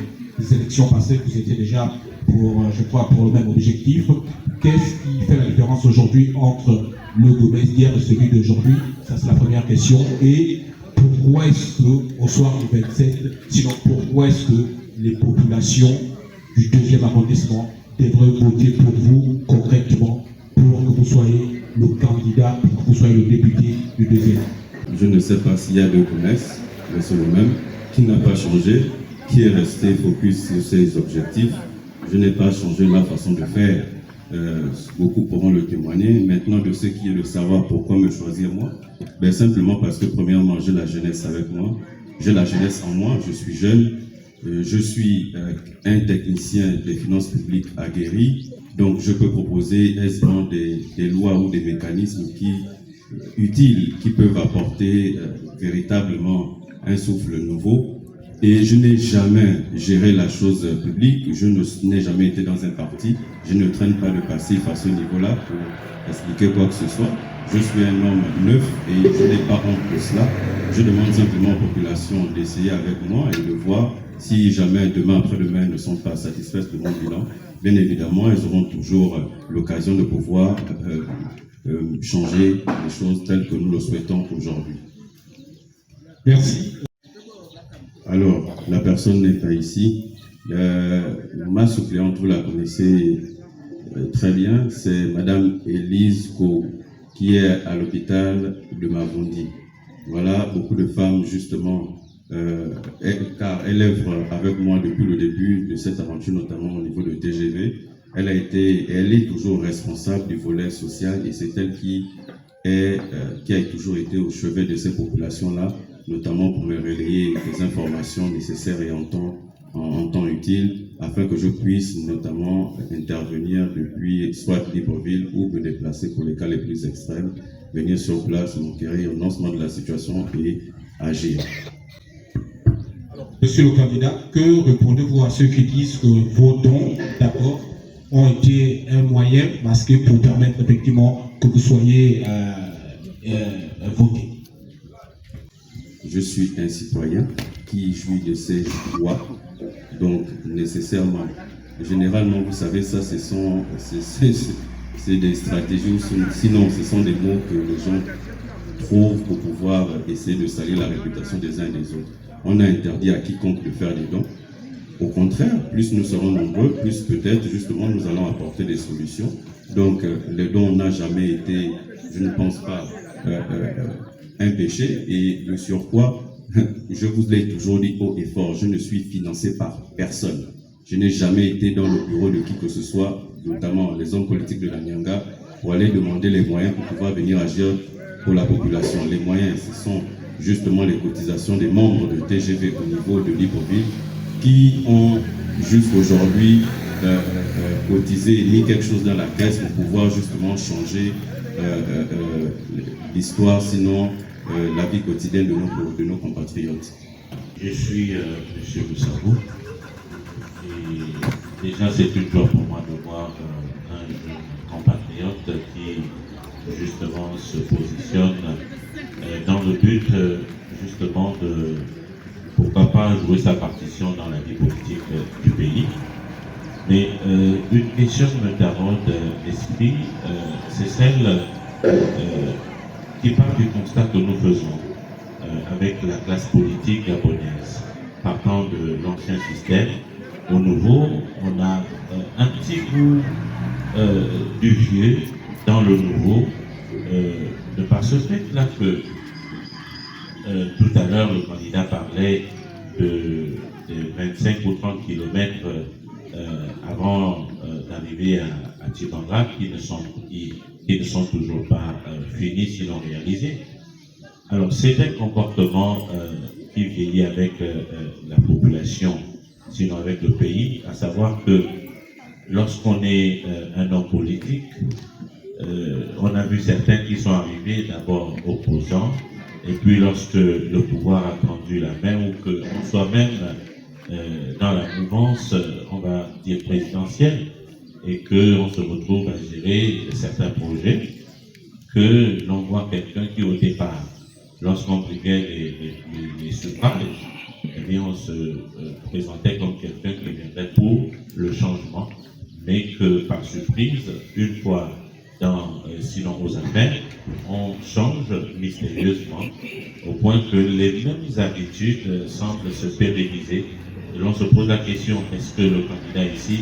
Speaker 5: élections passées, vous étiez déjà pour le même objectif. Qu'est-ce qui fait la différence aujourd'hui entre le Gomez d'hier et celui d'aujourd'hui? Ça, c'est la première question. Et pourquoi est-ce qu'au soir du 27, sinon pourquoi est-ce que les populations du 2e arrondissement devraient voter pour vous concrètement pour que vous soyez le candidat, pour que vous soyez le député du 2e?
Speaker 4: Je ne sais pas s'il y a deux Gomez, mais c'est le même, qui n'a pas changé, qui est resté focus sur ses objectifs. Je n'ai pas changé ma façon de faire. Beaucoup pourront le témoigner. Maintenant, de ce qui est le savoir, pourquoi me choisir moi? Simplement parce que premièrement, j'ai la jeunesse avec moi. J'ai la jeunesse en moi, je suis jeune. Je suis un technicien des finances publiques aguerri. Donc, je peux proposer aisément des lois ou des mécanismes utiles qui peuvent apporter véritablement un souffle nouveau. Et je n'ai jamais géré la chose publique, je n'ai jamais été dans un parti, je ne traîne pas le passif à ce niveau-là pour expliquer quoi que ce soit. Je suis un homme neuf et je n'ai pas honte de cela. Je demande simplement aux populations d'essayer avec moi et de voir si jamais demain, après-demain, elles ne sont pas satisfaites de mon bilan. Bien évidemment, elles auront toujours l'occasion de pouvoir changer les choses telles que nous le souhaitons aujourd'hui.
Speaker 5: Merci.
Speaker 4: Alors, la personne n'est pas ici. Ma suppléante, vous la connaissez très bien, c'est Madame Élise Ko, qui est à l'hôpital de Mavondi. Voilà, beaucoup de femmes, justement, car elle œuvre avec moi depuis le début de cette aventure, notamment au niveau de TGV. Elle est toujours responsable du volet social et c'est elle qui a toujours été au chevet de ces populations-là, notamment pour me relayer des informations nécessaires et en temps utile, afin que je puisse notamment intervenir depuis soit Libreville ou me déplacer pour les cas les plus extrêmes, venir sur place, m'enquérir au lancement de la situation et agir.
Speaker 5: Monsieur le candidat, que répondez-vous à ceux qui disent que vos dons, d'abord, ont été un moyen masqué pour permettre effectivement que vous soyez voté?
Speaker 4: Je suis un citoyen qui jouit de ses droits, donc nécessairement, généralement, vous savez, ça, c'est des stratégies, sinon ce sont des mots que les gens trouvent pour pouvoir essayer de salir la réputation des uns et des autres. On a interdit à quiconque de faire des dons. Au contraire, plus nous serons nombreux, plus peut-être justement nous allons apporter des solutions. Donc le don n'a jamais été, je ne pense pas, un péché, et de surcroît, je vous l'ai toujours dit haut et fort, je ne suis financé par personne. Je n'ai jamais été dans le bureau de qui que ce soit, notamment les hommes politiques de la Nyanga, pour aller demander les moyens pour pouvoir venir agir pour la population. Les moyens, ce sont justement les cotisations des membres de TGV au niveau de Libreville qui ont jusqu'aujourd'hui cotisé et mis quelque chose dans la caisse pour pouvoir justement changer l'histoire, sinon la vie quotidienne de nos compatriotes.
Speaker 6: Je suis M. Boussabou et déjà c'est une joie pour moi de voir un jeune compatriote qui justement se positionne dans le but justement de pourquoi pas jouer sa partition dans la vie politique du pays. Mais une question me taraude l'esprit, c'est celle qui part du constat que nous faisons avec la classe politique gabonaise. Partant de l'ancien système au nouveau, on a un petit goût du vieux dans le nouveau, de par ce fait-là que tout à l'heure, le candidat parlait de 25 ou 30 kilomètres avant d'arriver à Tibanga qui ne sont toujours pas finis, sinon réalisés. Alors, c'est un comportement qui vieillit avec la population, sinon avec le pays, à savoir que lorsqu'on est un homme politique, on a vu certains qui sont arrivés d'abord opposants, et puis lorsque le pouvoir a tendu la main, ou qu'on soit même dans la mouvance, on va dire présidentielle, et qu'on se retrouve à gérer certains projets, que l'on voit quelqu'un qui au départ, lorsqu'on briguait les suffrages, eh bien on se présentait comme quelqu'un qui viendrait pour le changement, mais que par surprise, une fois sinon aux affaires, on change mystérieusement au point que les mêmes habitudes semblent se pérenniser. Et l'on se pose la question, est-ce que le candidat ici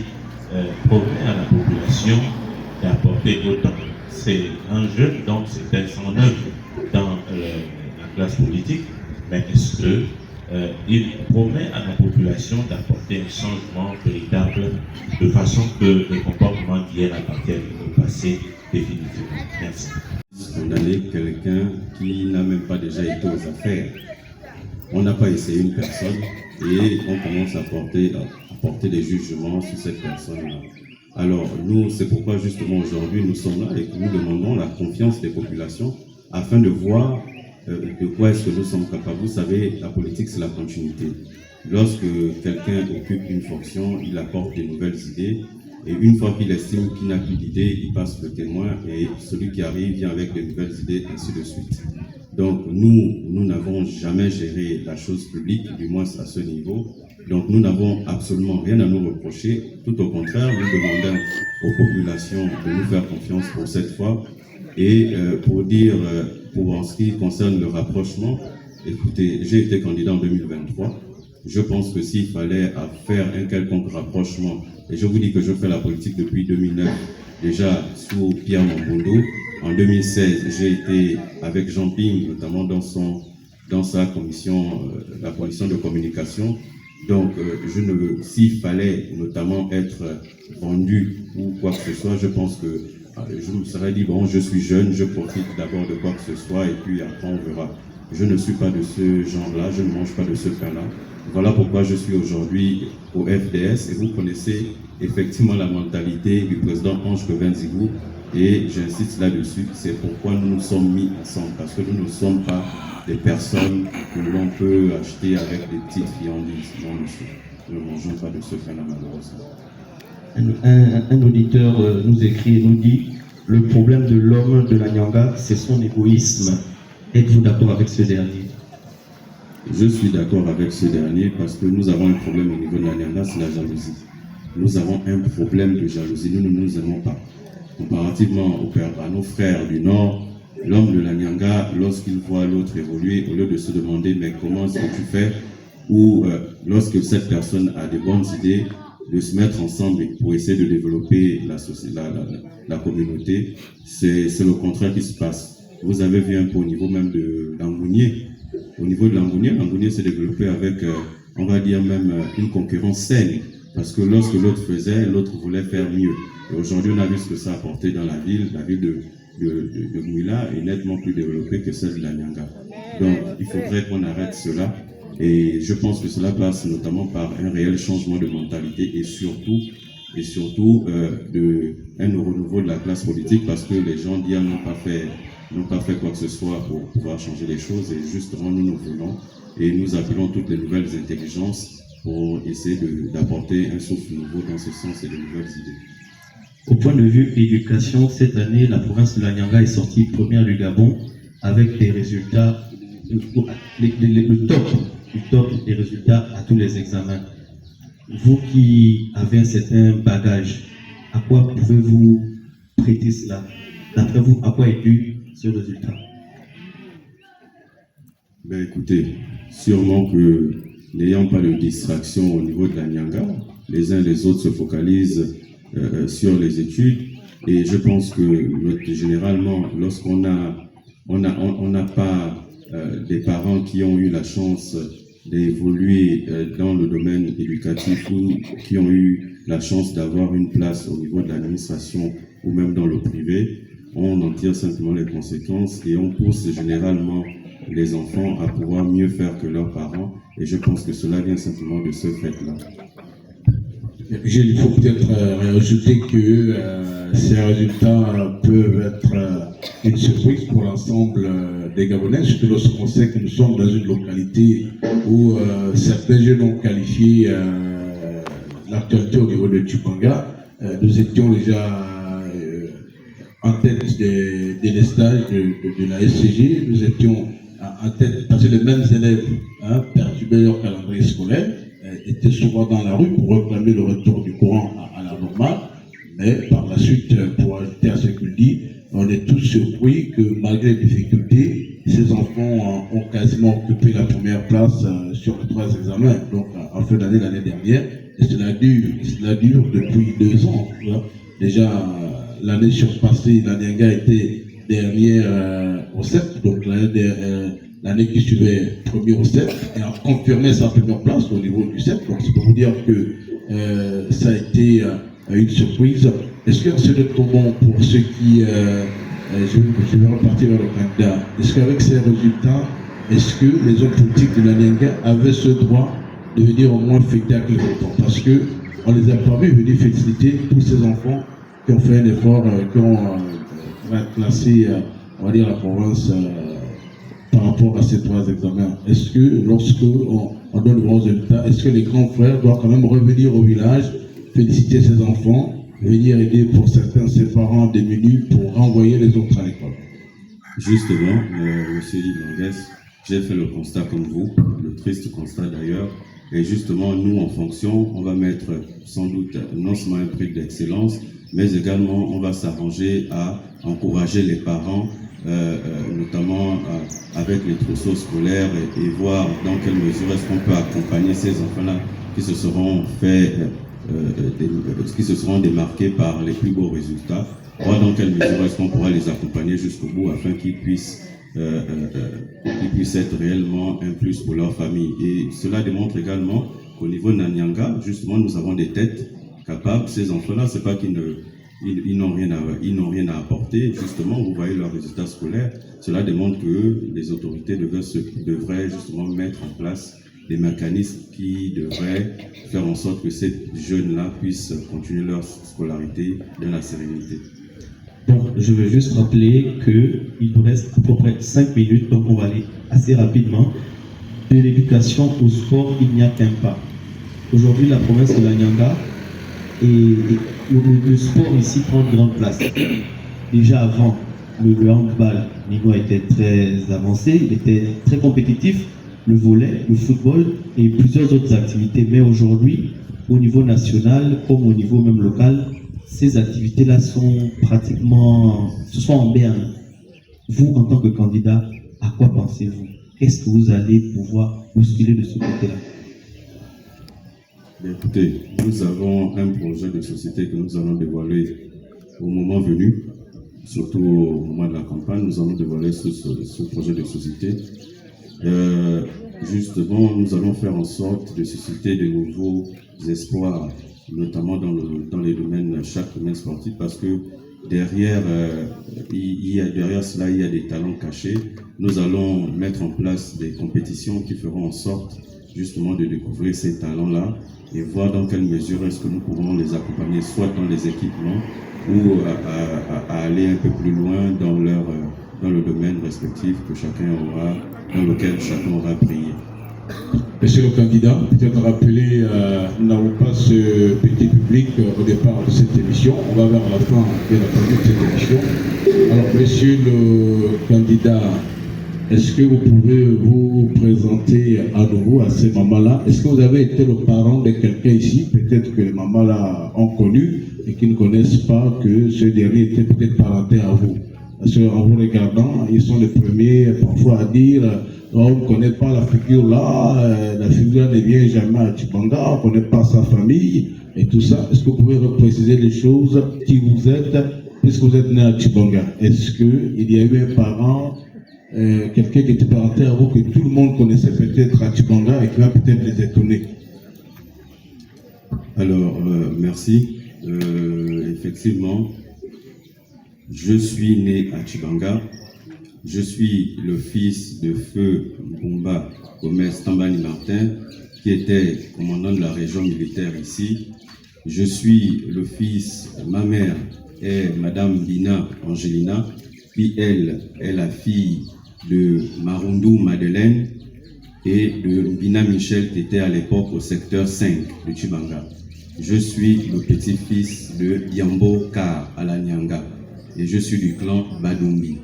Speaker 6: promet à la population d'apporter autant? C'est un jeune, donc c'est un 109 dans la classe politique, mais est-ce que il promet à la population d'apporter un changement véritable de façon que les comportements d'hier appartiennent au passé définitivement? Merci.
Speaker 4: Condamner quelqu'un qui n'a même pas déjà été aux affaires. On n'a pas essayé une personne et on commence à porter des jugements sur cette personne-là. Alors nous, c'est pourquoi justement aujourd'hui nous sommes là et que nous demandons la confiance des populations afin de voir de quoi est-ce que nous sommes capables. Vous savez, la politique, c'est la continuité. Lorsque quelqu'un occupe une fonction, il apporte de nouvelles idées, et une fois qu'il estime qu'il n'a plus d'idées, il passe le témoin, et celui qui arrive vient avec de nouvelles idées, ainsi de suite. Donc nous n'avons jamais géré la chose publique, du moins à ce niveau. Donc nous n'avons absolument rien à nous reprocher. Tout au contraire, nous demandons aux populations de nous faire confiance pour cette fois. Et pour en ce qui concerne le rapprochement, écoutez, j'ai été candidat en 2023. Je pense que s'il fallait faire un quelconque rapprochement, et je vous dis que je fais la politique depuis 2009, déjà sous Pierre Mambondo. En 2016, j'ai été avec Jean Ping, notamment dans sa commission, la commission de communication. Donc, s'il fallait notamment être vendu ou quoi que ce soit, je pense que je me serais dit, bon, je suis jeune, je profite d'abord de quoi que ce soit et puis après on verra. Je ne suis pas de ce genre-là, je ne mange pas de ce pain-là. Voilà pourquoi je suis aujourd'hui au FDS et vous connaissez effectivement la mentalité du président Ange Kevin-Zigou et j'insiste là-dessus, c'est pourquoi nous nous sommes mis ensemble, parce que nous ne sommes pas des personnes que l'on peut acheter avec des petites friandises. Non, monsieur, nous ne mangeons pas de ce pain-là malheureusement.
Speaker 3: Un auditeur nous écrit et nous dit « Le problème de l'homme de la Nyanga, c'est son égoïsme. » Êtes-vous d'accord avec ce dernier?
Speaker 4: Je suis d'accord avec ce dernier parce que nous avons un problème au niveau de la Nyanga, c'est la jalousie. Nous avons un problème de jalousie, nous ne nous aimons pas. Comparativement à nos frères du Nord, l'homme de la Nyanga, lorsqu'il voit l'autre évoluer, au lieu de se demander « mais comment est-ce que tu fais ?» ou lorsque cette personne a des bonnes idées, de se mettre ensemble pour essayer de développer la communauté, c'est le contraire qui se passe. Vous avez vu un peu au niveau même de Langounier. Au niveau de Langounier s'est développé avec, on va dire même, une concurrence saine. Parce que lorsque l'autre faisait, l'autre voulait faire mieux. Et aujourd'hui, on a vu ce que ça a apporté dans la ville de Mouila est nettement plus développée que celle de la Nyanga. Donc, il faudrait qu'on arrête cela. Et je pense que cela passe notamment par un réel changement de mentalité et surtout un renouveau de la classe politique parce que les gens d'hier n'ont pas fait quoi que ce soit pour pouvoir changer les choses et justement nous voulons et nous appelons toutes les nouvelles intelligences pour essayer d'apporter un souffle nouveau dans ce sens et de nouvelles idées.
Speaker 3: Au point de vue éducation, cette année, la province de la Nyanga est sortie première du Gabon avec des résultats, le top des résultats à tous les examens. Vous qui avez un certain bagage, à quoi pouvez-vous prêter cela? D'après vous, à quoi est dû ce résultat?
Speaker 4: Ben écoutez, sûrement que n'ayant pas de distraction au niveau de la Nyanga, les uns les autres se focalisent sur les études et je pense que généralement lorsqu'on n'a pas des parents qui ont eu la chance d'évoluer dans le domaine éducatif ou qui ont eu la chance d'avoir une place au niveau de l'administration ou même dans le privé, on en tire simplement les conséquences et on pousse généralement les enfants à pouvoir mieux faire que leurs parents. Et je pense que cela vient simplement de ce fait-là.
Speaker 1: Il faut peut-être rajouter que ces résultats peuvent être une surprise pour l'ensemble des Gabonais, surtout lorsqu'on sait que nous sommes dans une localité où certains jeunes ont qualifié l'actualité au niveau de Tchibanga. Nous étions déjà en tête des stages de la SCG, nous étions en tête parce que les mêmes élèves perturbaient leur calendrier scolaire, étaient souvent dans la rue pour réclamer le retour du courant à la normale. Mais par la suite, pour ajouter à ce qu'il dit, on est tous surpris que malgré les difficultés, ces enfants ont quasiment occupé la première place sur les 3 examens, donc en fin d'année l'année dernière, et cela dure depuis 2 ans. Déjà, l'année surpassée, la Nianga était dernière au CEP, donc l'année qui suivait premier au CEP, et a confirmé sa première place au niveau du CEP. Donc c'est pour vous dire que ça a été une surprise. Est-ce que c'est le moment pour ceux qui... je vais repartir vers le candidat. Est-ce qu'avec ces résultats, est-ce que les hommes politiques de la Nianga avaient ce droit de venir au moins fêter avec les votants? Parce qu'on ne les a pas vus venir féliciter tous ces enfants qui ont fait un effort, qui ont classé, on va dire, la province par rapport à ces 3 examens. Est-ce que lorsqu'on donne de bons résultats, est-ce que les grands frères doivent quand même revenir au village, féliciter ces enfants, venir aider pour certains ses parents démunis pour renvoyer les autres à l'école?
Speaker 4: Justement, monsieur Libanguès, j'ai fait le constat comme vous, le triste constat d'ailleurs, et justement, nous, en fonction, on va mettre sans doute non seulement un prix d'excellence, mais également, on va s'arranger à encourager les parents, notamment avec les trousseaux scolaires, et voir dans quelle mesure est-ce qu'on peut accompagner ces enfants-là qui se seront fait, qui se seront démarqués par les plus beaux résultats, voir dans quelle mesure est-ce qu'on pourra les accompagner jusqu'au bout afin qu'ils puissent être réellement un plus pour leur famille. Et cela démontre également qu'au niveau de Nanyanga, justement, nous avons des têtes capables. Ces enfants-là, c'est pas qu'ils n'ont rien à apporter. Justement, vous voyez leurs résultats scolaires. Cela démontre que les autorités devraient justement mettre en place des mécanismes qui devraient faire en sorte que ces jeunes-là puissent continuer leur scolarité dans la sérénité.
Speaker 3: Donc, je veux juste rappeler qu'il nous reste à peu près 5 minutes, donc on va aller assez rapidement. De l'éducation au sport, il n'y a qu'un pas. Aujourd'hui, la province de la Nianga et le sport ici prend une grande place. Déjà avant, le handball, Nigo était très avancé, il était très compétitif, le volley, le football et plusieurs autres activités. Mais aujourd'hui, au niveau national, comme au niveau même local, ces activités-là sont pratiquement, ce sont en berne. Vous, en tant que candidat, à quoi pensez-vous? Qu'est-ce que vous allez pouvoir bousculer de ce côté-là?
Speaker 4: Écoutez, nous avons un projet de société que nous allons dévoiler au moment venu, surtout au moment de la campagne. Nous allons dévoiler ce projet de société. Justement, nous allons faire en sorte de susciter de nouveaux espoirs, notamment dans les domaines, chaque domaine sportif, parce que derrière cela, il y a des talents cachés. Nous allons mettre en place des compétitions qui feront en sorte justement de découvrir ces talents-là et voir dans quelle mesure est-ce que nous pourrons les accompagner, soit dans les équipements ou à aller un peu plus loin dans le domaine respectif dans lequel chacun aura brillé.
Speaker 1: Monsieur le candidat, peut-être rappeler, nous n'avons pas ce petit public au départ de cette émission. On va vers la fin, bien entendu, de cette émission. Alors, monsieur le candidat, est-ce que vous pouvez vous présenter à nouveau à ces mamans-là? Est-ce que vous avez été le parent de quelqu'un ici? Peut-être que les mamans-là ont connu et qui ne connaissent pas que ce dernier était peut-être parenté à vous. Parce qu'en vous regardant, ils sont les premiers parfois à dire on ne connaît pas la figure là, la figure ne vient jamais à Tchibanga, on ne connaît pas sa famille et tout ça. Est-ce que vous pouvez repréciser les choses qui vous êtes, puisque vous êtes né à Tchibanga? Est-ce qu'il y a eu un parent quelqu'un qui était parenté à vous, que tout le monde connaissait peut-être à Tchibanga et qui va peut-être les étonner.
Speaker 4: Alors, merci. Effectivement, je suis né à Tchibanga. Je suis le fils de Feu Mbumba Gomez Tambani Martin, qui était commandant de la région militaire ici. Je suis le fils, ma mère est Madame Dina Angelina, puis elle est la fille de Marundou Madeleine et de Bina Michel qui était à l'époque au secteur 5 de Tchibanga. Je suis le petit-fils de Yambo Kar Alanyanga et je suis du clan Badumbi.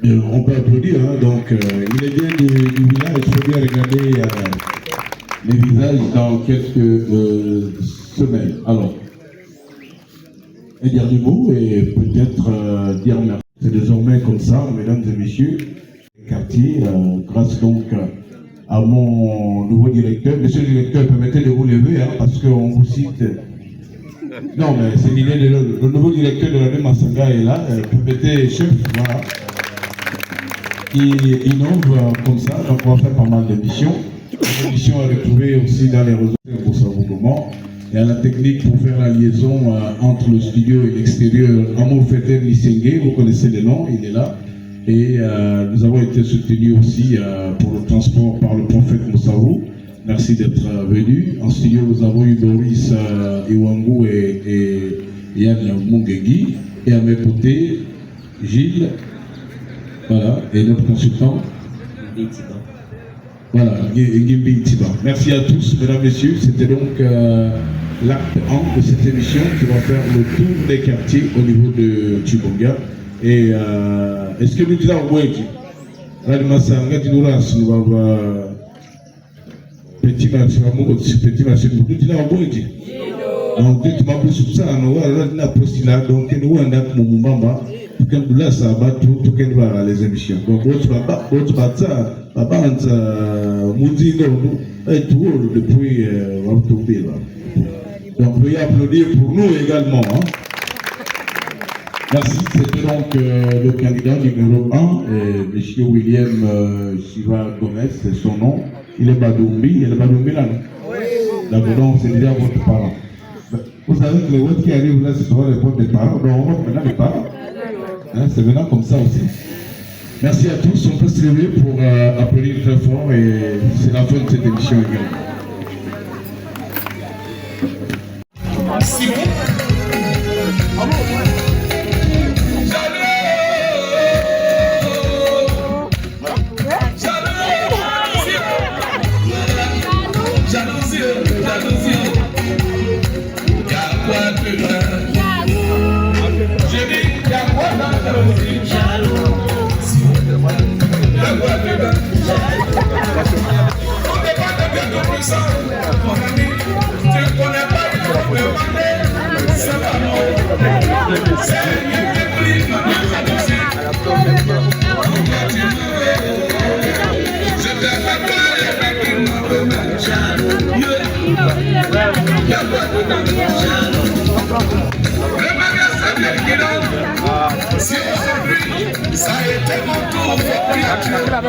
Speaker 1: On peut applaudir, hein, donc il est bien du village, il faut bien regarder les visages dans quelques semaines. Alors, un dernier mot et peut-être dire merci. C'est désormais comme ça, mesdames et messieurs, quartier, grâce donc à mon nouveau directeur. Monsieur le directeur, permettez de vous lever, hein, parce qu'on vous cite. Non, mais c'est l'idée de le nouveau directeur de la Massanga est là. Permettez, chef, voilà. Il innove comme ça, donc on va faire pas mal d'émissions. Une émission à retrouver aussi dans les réseaux pour savoir comment. Il y a la technique pour faire la liaison entre le studio et l'extérieur. Amour Feter Lissengue, vous connaissez le nom, il est là. Et nous avons été soutenus aussi pour le transport par le prophète Moussavou. Merci d'être venu. En studio, nous avons eu Boris Iwangu et Yann Mungegi. Et à mes côtés, Gilles, voilà, et notre consultant. Voilà, Gimbi Tiba. Merci à tous, mesdames, messieurs. C'était donc l'acte 1 de cette émission qui va faire le tour des quartiers au niveau de Tchibanga. Et est-ce que nous disons Ouéji Radmasanga Dilouras, nous avons petit marché, nous disons Ouéji. Donc, tu m'as plus sur ça, nous avons un poste là, donc nous avons un Moumamba. Quand nous là, ça va tout voir les émissions. Donc, votre bata, Moudingo, et tout depuis Waptoubi. Donc, veuillez applaudir pour nous également. Hein. Merci, c'était donc le candidat numéro 1, M. William Shiva Gomez, c'est son nom. Il est Badoumbi, il est Badoumbi là, non? D'accord, donc c'est déjà votre parent. Vous savez que les votes qui arrivent là, ce seront les votes des parents. Donc, on vote maintenant les parents. Hein, c'est maintenant comme ça aussi. Merci à tous, on peut se lever pour applaudir très fort et c'est la fin de cette émission également.
Speaker 7: Si aujourd'hui, ça a été mon tour, c'est la